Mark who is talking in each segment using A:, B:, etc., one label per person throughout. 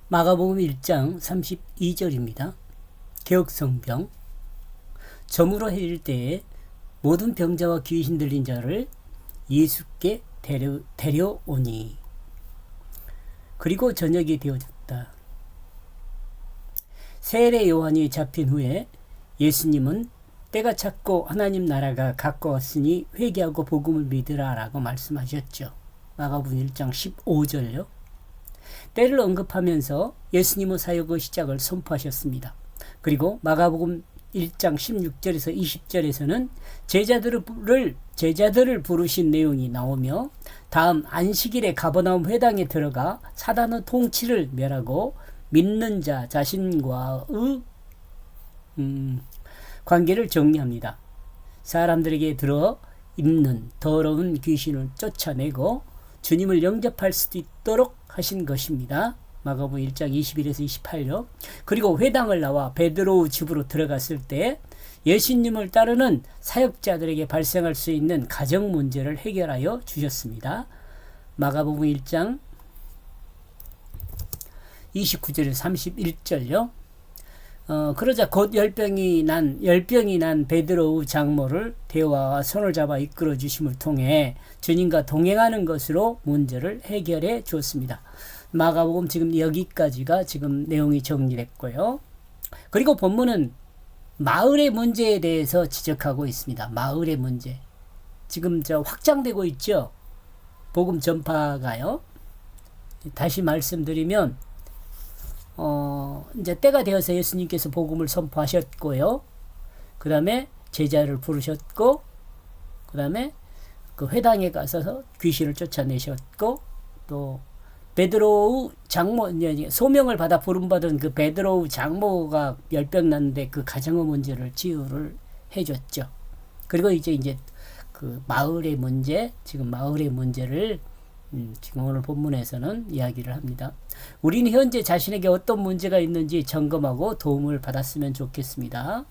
A: 마가복음 1장 32절입니다. 개역성경. 저물어 해질 때에 모든 병자와 귀신 들린 자를 예수께 데려오니 그리고 저녁이 되어졌다. 세례 요한이 잡힌 후에 예수님은 때가 찼고 하나님 나라가 가까웠으니 회개하고 복음을 믿으라 라고 말씀하셨죠. 마가복음 1장 15절요. 때를 언급하면서 예수님의 사역의 시작을 선포하셨습니다. 그리고 마가복음 1장 16절에서 20절에서는 제자들을 부르신 내용이 나오며 다음 안식일에 가버나움 회당에 들어가 사단의 통치를 멸하고 믿는 자 자신과의 관계를 정리합니다. 사람들에게 들어 있는 더러운 귀신을 쫓아내고 주님을 영접할 수도 있도록 하신 것입니다. 마가복음 1장 21에서 28절. 그리고 회당을 나와 베드로의 집으로 들어갔을 때 예수님을 따르는 사역자들에게 발생할 수 있는 가정 문제를 해결하여 주셨습니다. 마가복음 1장 29절에서 31절요. 그러자 곧 열병이 난 베드로의 장모를 대화와 손을 잡아 이끌어 주심을 통해 주님과 동행하는 것으로 문제를 해결해 주었습니다. 마가복음 지금 여기까지가 지금 내용이 정리됐고요. 그리고 본문은 마을의 문제에 대해서 지적하고 있습니다. 마을의 문제. 지금 확장되고 있죠. 복음 전파가요. 다시 말씀드리면 이제 때가 되어서 예수님께서 복음을 선포하셨고요. 그 다음에 제자를 부르셨고, 그 다음에 그 회당에 가서 귀신을 쫓아내셨고, 또 베드로의 장모, 소명을 받아 부름받은 그 베드로의 장모가 열병 났는데 그 가정의 문제를 치유를 해줬죠. 그리고 이제 그 마을의 문제, 지금 마을의 문제를 지금 오늘 본문에서는 이야기를 합니다. 우리는 현재 자신에게 어떤 문제가 있는지 점검하고 도움을 받았으면 좋겠습니다.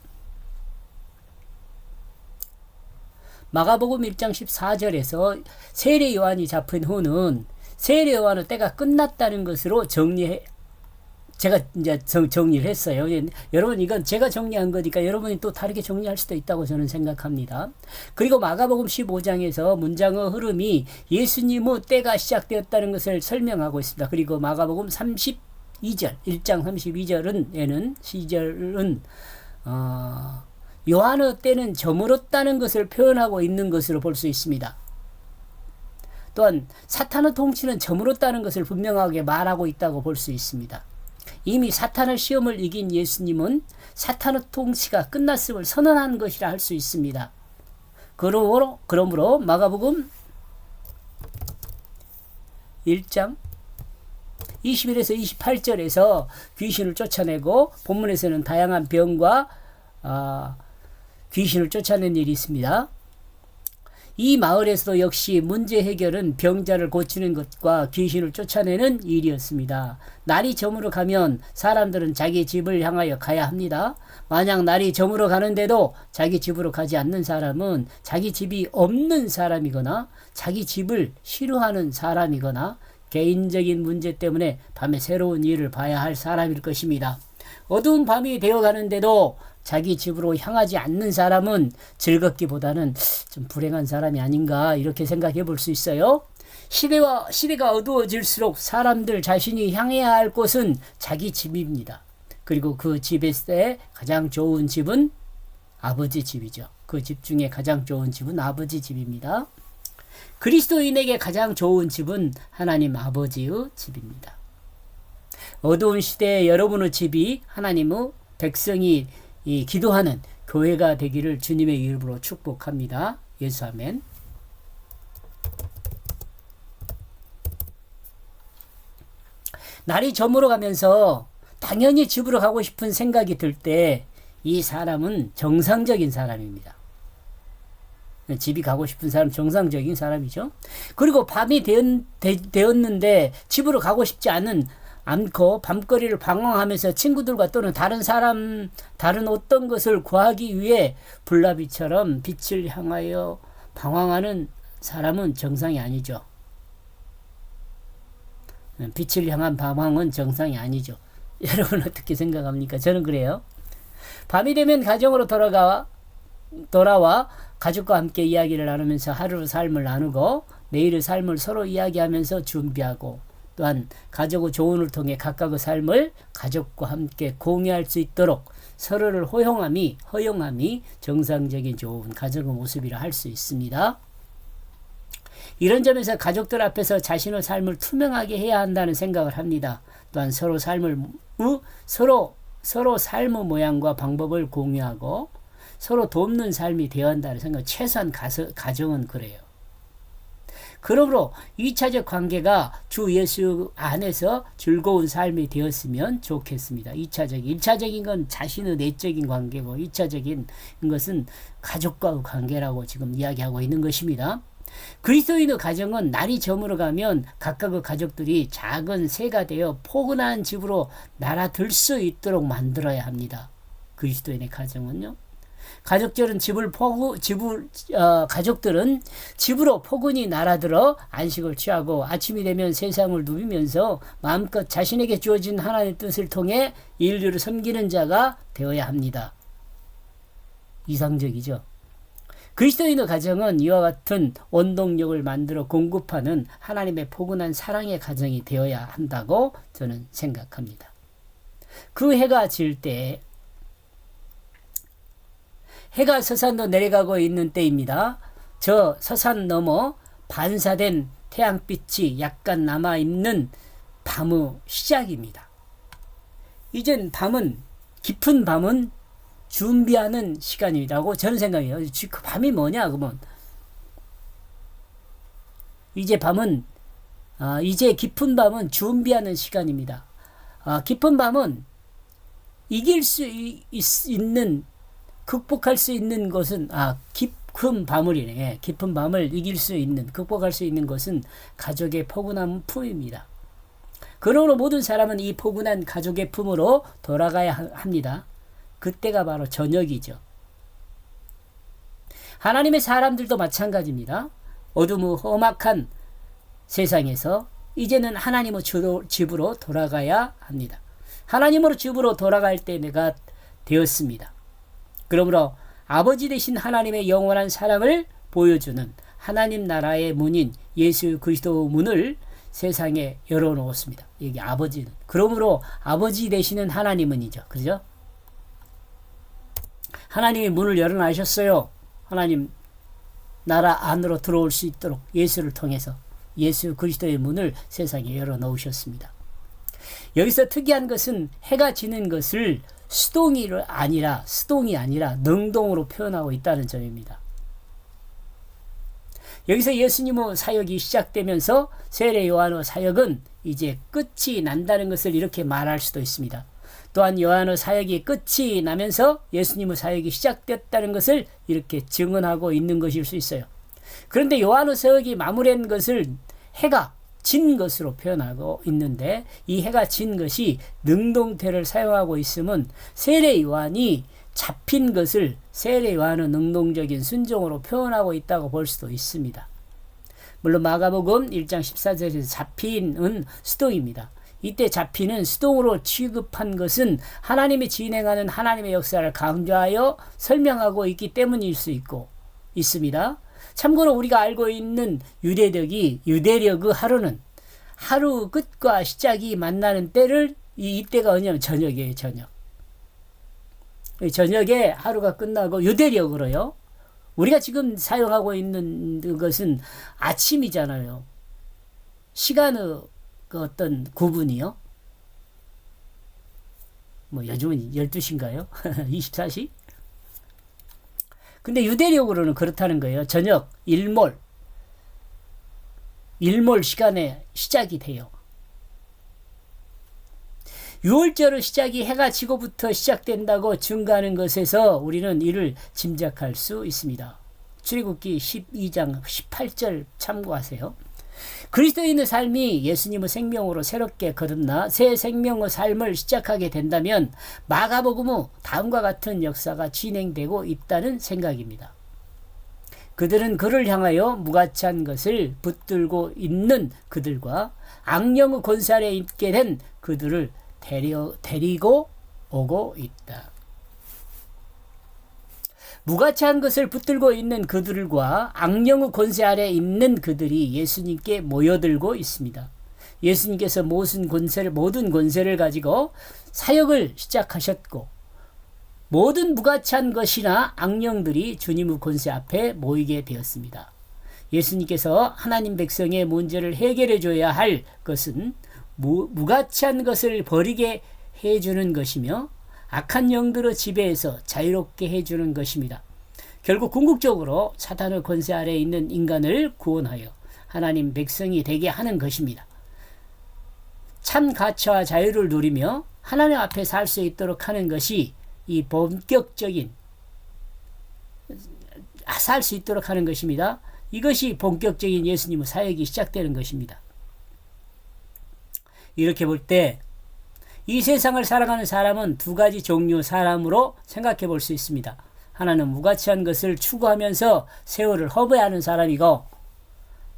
A: 마가복음 1장 14절에서 세례 요한이 잡힌 후는 세례 요한의 때가 끝났다는 것으로 제가 이제 정리를 했어요. 여러분, 이건 제가 정리한 거니까 여러분이 또 다르게 정리할 수도 있다고 저는 생각합니다. 그리고 마가복음 15장에서 문장의 흐름이 예수님의 때가 시작되었다는 것을 설명하고 있습니다. 그리고 마가복음 32절, 1장 32절은 요한의 때는 저물었다는 것을 표현하고 있는 것으로 볼 수 있습니다. 또한 사탄의 통치는 저물었다는 것을 분명하게 말하고 있다고 볼 수 있습니다. 이미 사탄의 시험을 이긴 예수님은 사탄의 통치가 끝났음을 선언한 것이라 할 수 있습니다. 그러므로 마가복음 1장 21에서 28절에서 귀신을 쫓아내고 본문에서는 다양한 병과 귀신을 쫓아낸 일이 있습니다. 이 마을에서도 역시 문제 해결은 병자를 고치는 것과 귀신을 쫓아내는 일이었습니다. 날이 저물어 가면 사람들은 자기 집을 향하여 가야 합니다. 만약 날이 저물어 가는데도 자기 집으로 가지 않는 사람은 자기 집이 없는 사람이거나 자기 집을 싫어하는 사람이거나 개인적인 문제 때문에 밤에 새로운 일을 봐야 할 사람일 것입니다. 어두운 밤이 되어가는데도 자기 집으로 향하지 않는 사람은 즐겁기보다는 좀 불행한 사람이 아닌가 이렇게 생각해 볼 수 있어요. 시대가 어두워질수록 사람들 자신이 향해야 할 곳은 자기 집입니다. 그리고 그 집에서 가장 좋은 집은 아버지 집이죠. 그 집 중에 가장 좋은 집은 아버지 집입니다. 그리스도인에게 가장 좋은 집은 하나님 아버지의 집입니다. 어두운 시대에 여러분의 집이 하나님의 백성이 기도하는 교회가 되기를 주님의 이름으로 축복합니다. 예수 아멘. 날이 저물어 가면서 당연히 집으로 가고 싶은 생각이 들 때 이 사람은 정상적인 사람입니다. 집이 가고 싶은 사람 정상적인 사람이죠. 그리고 밤이 되었는데 집으로 가고 싶지 않고 밤거리를 방황하면서 친구들과 또는 다른 어떤 것을 구하기 위해 불나비처럼 빛을 향하여 방황하는 사람은 정상이 아니죠. 빛을 향한 방황은 정상이 아니죠. 여러분 어떻게 생각합니까? 저는 그래요. 밤이 되면 가정으로 돌아와 가족과 함께 이야기를 나누면서 하루 삶을 나누고 내일의 삶을 서로 이야기하면서 준비하고, 또한 가족의 조언을 통해 각각의 삶을 가족과 함께 공유할 수 있도록 서로를 허용함이 정상적인 좋은 가정의 모습이라 할 수 있습니다. 이런 점에서 가족들 앞에서 자신의 삶을 투명하게 해야 한다는 생각을 합니다. 또한 서로 삶의 모양과 방법을 공유하고 서로 돕는 삶이 되어야 한다는 생각. 최소한 가정은 그래요. 그러므로 2차적 관계가 주 예수 안에서 즐거운 삶이 되었으면 좋겠습니다. 1차적인 건 자신의 내적인 관계고 2차적인 것은 가족과의 관계라고 지금 이야기하고 있는 것입니다. 그리스도인의 가정은 날이 저물어가면 각각의 가족들이 작은 새가 되어 포근한 집으로 날아들 수 있도록 만들어야 합니다. 그리스도인의 가정은요. 가족들은 가족들은 집으로 포근히 날아들어 안식을 취하고 아침이 되면 세상을 누비면서 마음껏 자신에게 주어진 하나님의 뜻을 통해 인류를 섬기는 자가 되어야 합니다. 이상적이죠. 그리스도인의 가정은 이와 같은 원동력을 만들어 공급하는 하나님의 포근한 사랑의 가정이 되어야 한다고 저는 생각합니다. 그 해가 질 때, 해가 서산으로 내려가고 있는 때입니다. 저 서산 너머 반사된 태양빛이 약간 남아있는 밤의 시작입니다. 이젠 깊은 밤은 준비하는 시간이라고 저는 생각해요. 그 밤이 뭐냐 그러면 이제 깊은 밤은 준비하는 시간입니다. 깊은 밤은 이길 수 있는, 극복할 수 있는 것은 깊은 밤을이네. 깊은 밤을 이길 수 있는, 극복할 수 있는 것은 가족의 포근한 품입니다. 그러므로 모든 사람은 이 포근한 가족의 품으로 돌아가야 합니다. 그때가 바로 저녁이죠. 하나님의 사람들도 마찬가지입니다. 어둠의 험악한 세상에서 이제는 하나님의 집으로 돌아가야 합니다. 하나님으로 집으로 돌아갈 때가 되었습니다. 그러므로 아버지 되신 하나님의 영원한 사랑을 보여주는 하나님 나라의 문인 예수 그리스도 문을 세상에 열어놓았습니다. 여기 아버지는. 그러므로 아버지 되시는 하나님은이죠. 그죠? 하나님이 문을 열어놔셨어요. 하나님 나라 안으로 들어올 수 있도록 예수를 통해서 예수 그리스도의 문을 세상에 열어놓으셨습니다. 여기서 특이한 것은 해가 지는 것을 수동이 아니라 능동으로 표현하고 있다는 점입니다. 여기서 예수님의 사역이 시작되면서 세례 요한의 사역은 이제 끝이 난다는 것을 이렇게 말할 수도 있습니다. 또한 요한의 사역이 끝이 나면서 예수님의 사역이 시작됐다는 것을 이렇게 증언하고 있는 것일 수 있어요. 그런데 요한의 사역이 마무리한 것을 해가 진 것으로 표현하고 있는데, 이 해가 진 것이 능동태를 사용하고 있으면 세례 요한이 잡힌 것을 세례 요한의 능동적인 순종으로 표현하고 있다고 볼 수도 있습니다. 물론 마가복음 1장 14절에서 잡힌은 수동입니다. 이때 잡히는 수동으로 취급한 것은 하나님이 진행하는 하나님의 역사를 강조하여 설명하고 있기 때문일 수 있습니다. 참고로 우리가 알고 있는 유대력의 하루는 하루 끝과 시작이 만나는 때를, 이때가 뭐냐면 저녁이에요. 저녁에 하루가 끝나고 유대력으로요. 우리가 지금 사용하고 있는 것은 아침이잖아요. 시간의 그 어떤 구분이요. 요즘은 12시인가요? 24시? 근데 유대력으로는 그렇다는 거예요. 저녁, 일몰 시간에 시작이 돼요. 유월절의 시작이 해가 지고부터 시작된다고 증거하는 것에서 우리는 이를 짐작할 수 있습니다. 출애굽기 12장 18절 참고하세요. 그리스도인의 삶이 예수님의 생명으로 새롭게 거듭나 새 생명의 삶을 시작하게 된다면 마가복음의 다음과 같은 역사가 진행되고 있다는 생각입니다. 그들은 그를 향하여 무가치한 것을 붙들고 있는 그들과 악령의 권세 아래 있게 된 그들을 데리고 오고 있다. 무가치한 것을 붙들고 있는 그들과 악령의 권세 아래 있는 그들이 예수님께 모여들고 있습니다. 예수님께서 모든 권세를 가지고 사역을 시작하셨고 모든 무가치한 것이나 악령들이 주님의 권세 앞에 모이게 되었습니다. 예수님께서 하나님 백성의 문제를 해결해 줘야 할 것은 무가치한 것을 버리게 해주는 것이며 악한 영들의 지배에서 자유롭게 해주는 것입니다. 결국 궁극적으로 사탄의 권세 아래에 있는 인간을 구원하여 하나님 백성이 되게 하는 것입니다. 참 가치와 자유를 누리며 하나님 앞에 살 수 있도록 하는 것이 이 본격적인 살 수 있도록 하는 것입니다. 이것이 본격적인 예수님의 사역이 시작되는 것입니다. 이렇게 볼 때 이 세상을 살아가는 사람은 두 가지 종류 사람으로 생각해 볼 수 있습니다. 하나는 무가치한 것을 추구하면서 세월을 허비하는 사람이고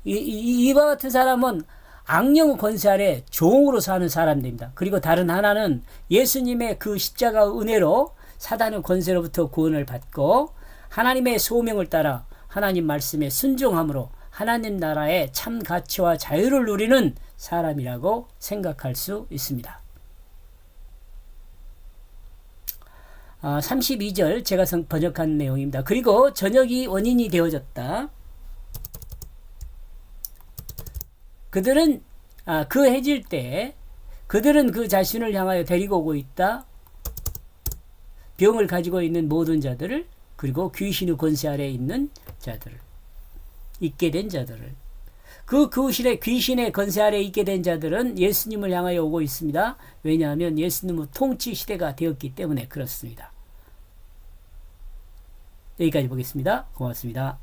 A: 이와 같은 사람은 악령의 권세 아래 종으로 사는 사람들입니다. 그리고 다른 하나는 예수님의 그 십자가 은혜로 사단의 권세로부터 구원을 받고 하나님의 소명을 따라 하나님 말씀에 순종함으로 하나님 나라의 참 가치와 자유를 누리는 사람이라고 생각할 수 있습니다. 32절 제가 번역한 내용입니다. 그리고 저녁이 원인이 되어졌다. 그들은 그 해질 때 그들은 그 자신을 향하여 데리고 오고 있다. 병을 가지고 있는 모든 자들을 그리고 귀신의 권세 아래에 있는 자들을 있게 된 자들을 그 귀신의 권세 아래에 있게 된 자들은 예수님을 향하여 오고 있습니다. 왜냐하면 예수님의 통치 시대가 되었기 때문에 그렇습니다. 여기까지 보겠습니다. 고맙습니다.